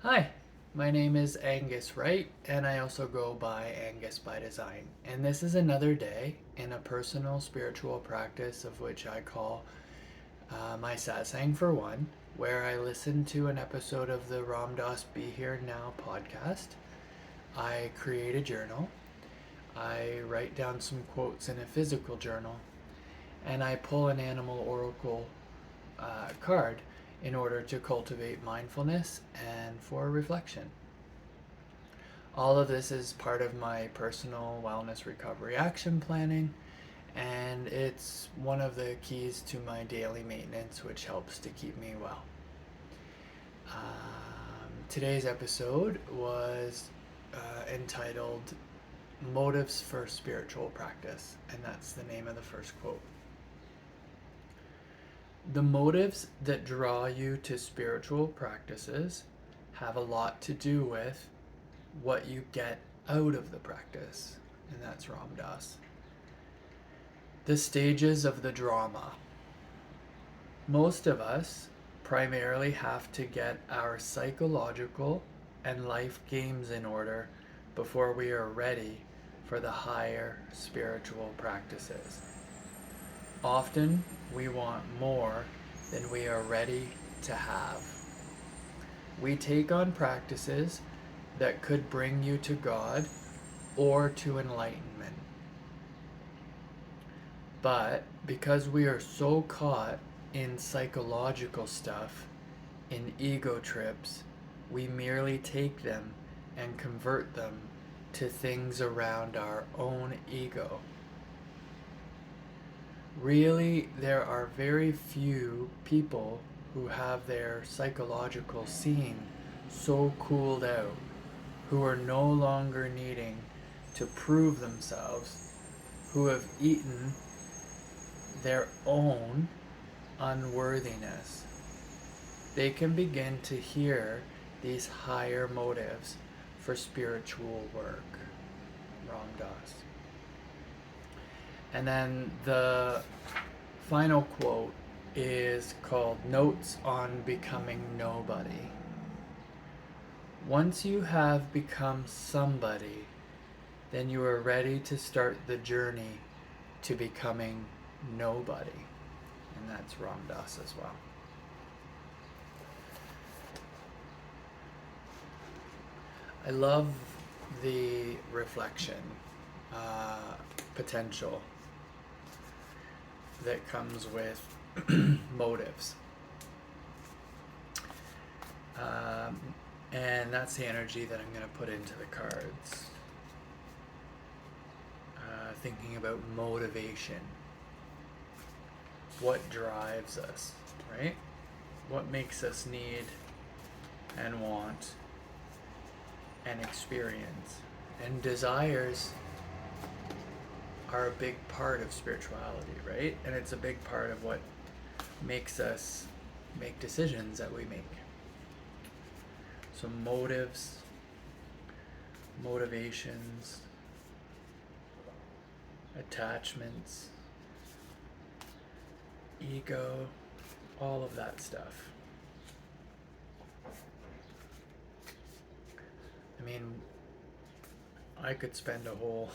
Hi, my name is Angus Wright, and I also go by Angus By Design. And this is another day in a personal spiritual practice of which I call my Satsang for One, where I listen to an episode of the Ram Dass Be Here Now podcast. I create a journal. I write down some quotes in a physical journal, and I pull an animal oracle card in order to cultivate mindfulness and for reflection. All of this is part of my personal wellness recovery action planning, and it's one of the keys to my daily maintenance, which helps to keep me well. Today's episode was entitled Motives for Spiritual Practice, and that's the name of the first quote. The motives that draw you to spiritual practices have a lot to do with what you get out of the practice, and that's Ram Dass. The stages of the drama. Most of us primarily have to get our psychological and life games in order before we are ready for the higher spiritual practices. Often we want more than we are ready to have. We take on practices that could bring you to God or to enlightenment. But because we are so caught in psychological stuff, in ego trips, we merely take them and convert them to things around our own ego. Really, there are very few people who have their psychological seeing so cooled out, who are no longer needing to prove themselves, who have eaten their own unworthiness. They can begin to hear these higher motives for spiritual work. Ram Dass. And then the final quote is called Notes on Becoming Nobody. Once you have become somebody, then you are ready to start the journey to becoming nobody. And that's Ram Dass as well. I love the reflection potential that comes with motives. And that's the energy that I'm going to put into the cards. Thinking about motivation. What drives us, right? What makes us need and want and experience. And desires are a big part of spirituality, right? And it's a big part of what makes us make decisions that we make. So motives, motivations, attachments, ego, all of that stuff. I mean, I could spend a whole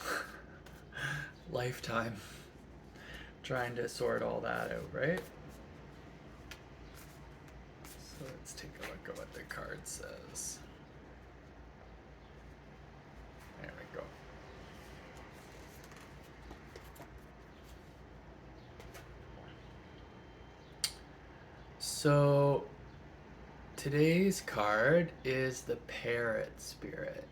lifetime trying to sort all that out, right? So let's take a look at what the card says. There we go. So today's card is the Parrot Spirit.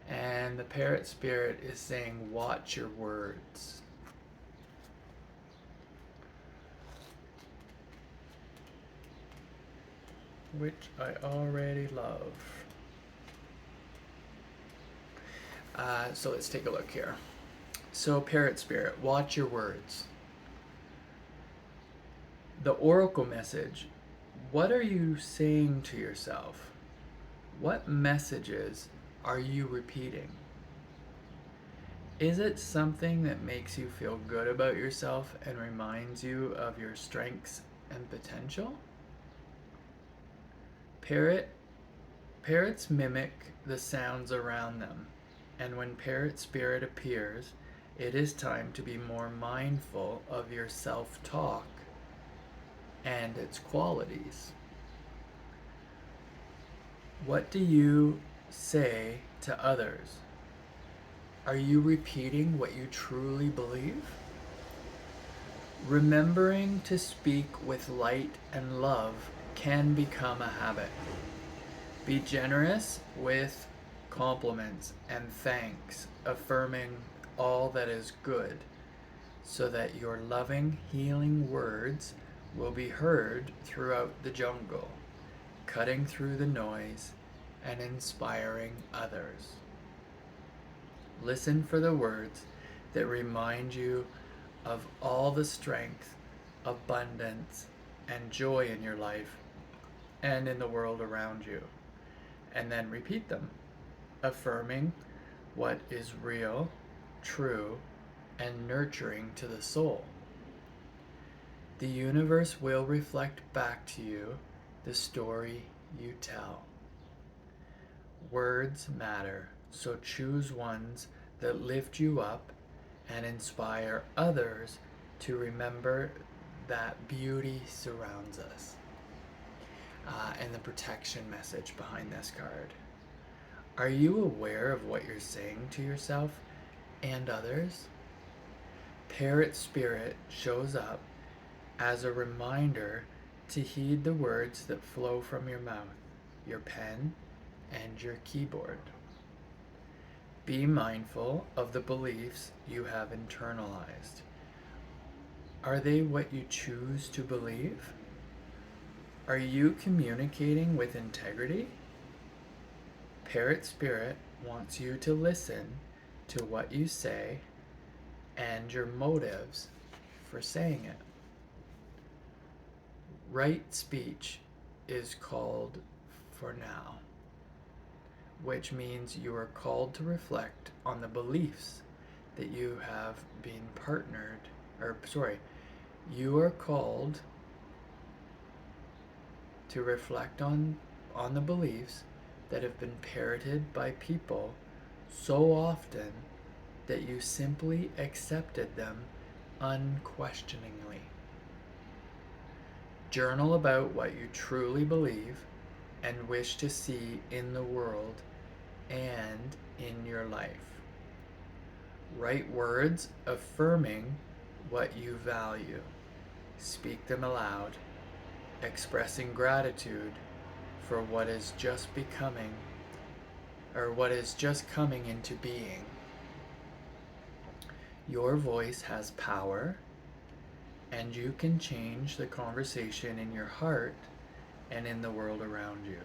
And the Parrot Spirit is saying, watch your words. Which I already love. So let's take a look here. So Parrot Spirit, watch your words. The oracle message, what are you saying to yourself? What messages are you repeating? Is it something that makes you feel good about yourself and reminds you of your strengths and potential? Parrots mimic the sounds around them, and when Parrot Spirit appears, it is time to be more mindful of your self-talk and its qualities. What do you say to others? Are you repeating what you truly believe? Remembering to speak with light and love can become a habit. Be generous with compliments and thanks, affirming all that is good, so that your loving, healing words will be heard throughout the jungle, cutting through the noise and inspiring others. Listen for the words that remind you of all the strength, abundance, and joy in your life and in the world around you, and then repeat them, affirming what is real, true, and nurturing to the soul. The universe will reflect back to you the story you tell. Words matter, so choose ones that lift you up and inspire others to remember that beauty surrounds us. And the protection message behind this card. Are you aware of what you're saying to yourself and others? Parrot Spirit shows up as a reminder to heed the words that flow from your mouth, your pen, and your keyboard. Be mindful of the beliefs you have internalized. Are they what you choose to believe? Are you communicating with integrity? Parrot Spirit wants you to listen to what you say and your motives for saying it. Right speech is called for now, which means you are called to reflect on the beliefs that you have been you are called to reflect on the beliefs that have been parroted by people so often that you simply accepted them unquestioningly. Journal about what you truly believe and wish to see in the world and in your life. Write words affirming what you value. Speak them aloud, expressing gratitude for what is just coming into being. Your voice has power, and you can change the conversation in your heart and in the world around you.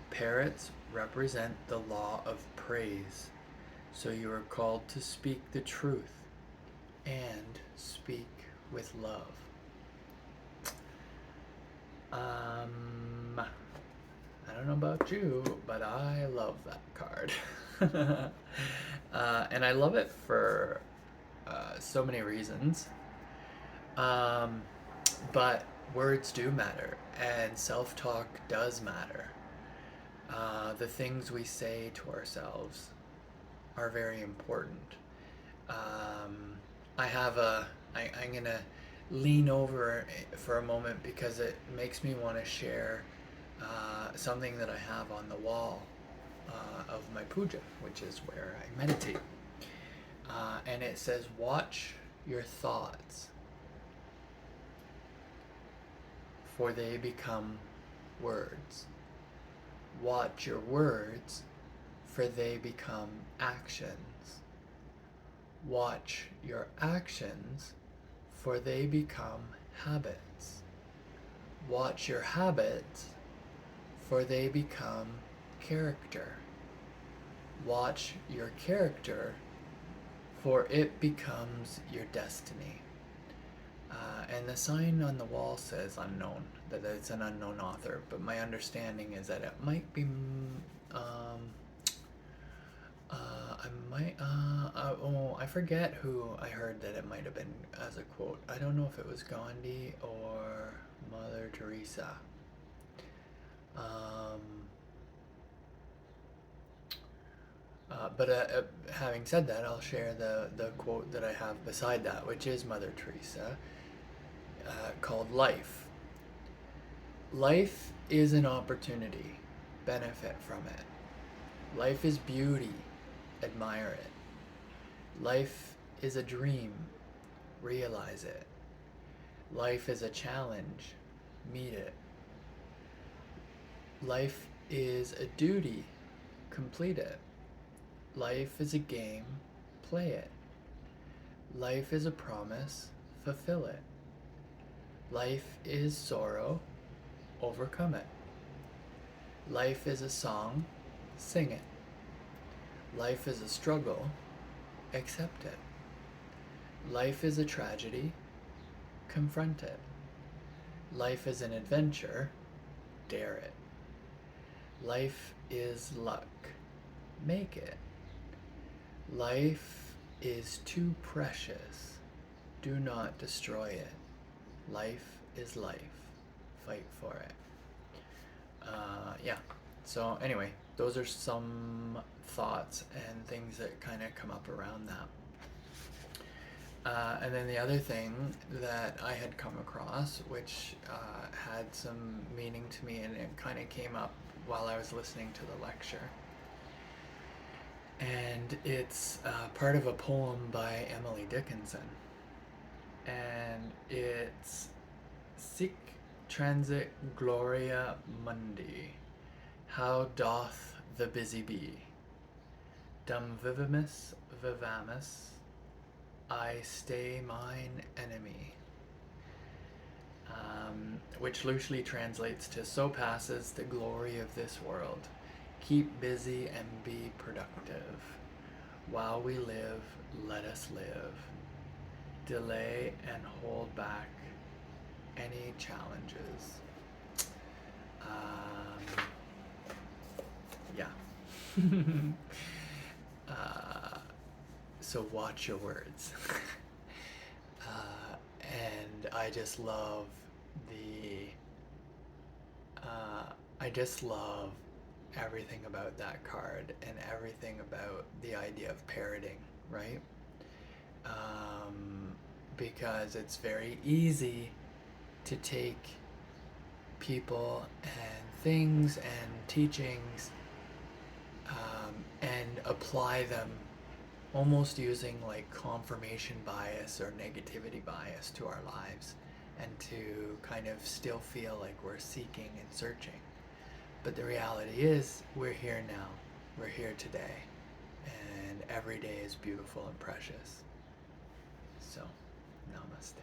Parrots represent the law of praise, so you are called to speak the truth and speak with love. I don't know about you, but I love that card. And I love it for so many reasons. But words do matter, and self-talk does matter. The things we say to ourselves are very important. I'm gonna lean over for a moment because it makes me want to share something that I have on the wall of my puja, which is where I meditate. And it says, watch your thoughts, for they become words. Watch your words, for they become actions. Watch your actions, for they become habits. Watch your habits, for they become character. Watch your character, for it becomes your destiny. And the sign on the wall says unknown, that it's an unknown author, but my understanding is that it might be I forget who I heard that it might have been as a quote. I don't know if it was Gandhi or Mother Teresa. Um, but having said that, I'll share the quote that I have beside that, which is Mother Teresa, called Life. Life is an opportunity. Benefit from it. Life is beauty. Admire it. Life is a dream. Realize it. Life is a challenge. Meet it. Life is a duty. Complete it. Life is a game. Play it. Life is a promise. Fulfill it. Life is sorrow. Overcome it. Life is a song. Sing it. Life is a struggle. Accept it. Life is a tragedy. Confront it. Life is an adventure. Dare it. Life is luck. Make it. Life is too precious. Do not destroy it. Life is life. Fight for it. Yeah. So anyway, those are some thoughts and things that kind of come up around that. And then the other thing that I had come across, which had some meaning to me, and it kind of came up while I was listening to the lecture. And it's part of a poem by Emily Dickinson. And it's Sic transit gloria mundi, how doth the busy bee, dum vivimus vivamus, I stay mine enemy. Which loosely translates to, so passes the glory of this world. Keep busy and be productive. While we live, let us live. Delay and hold back any challenges. Yeah. So watch your words. And I just love everything about that card and everything about the idea of parroting, right? Because it's very easy to take people and things and teachings and apply them almost using like confirmation bias or negativity bias to our lives, and to kind of still feel like we're seeking and searching. But the reality is, we're here now, we're here today, and every day is beautiful and precious. So, namaste.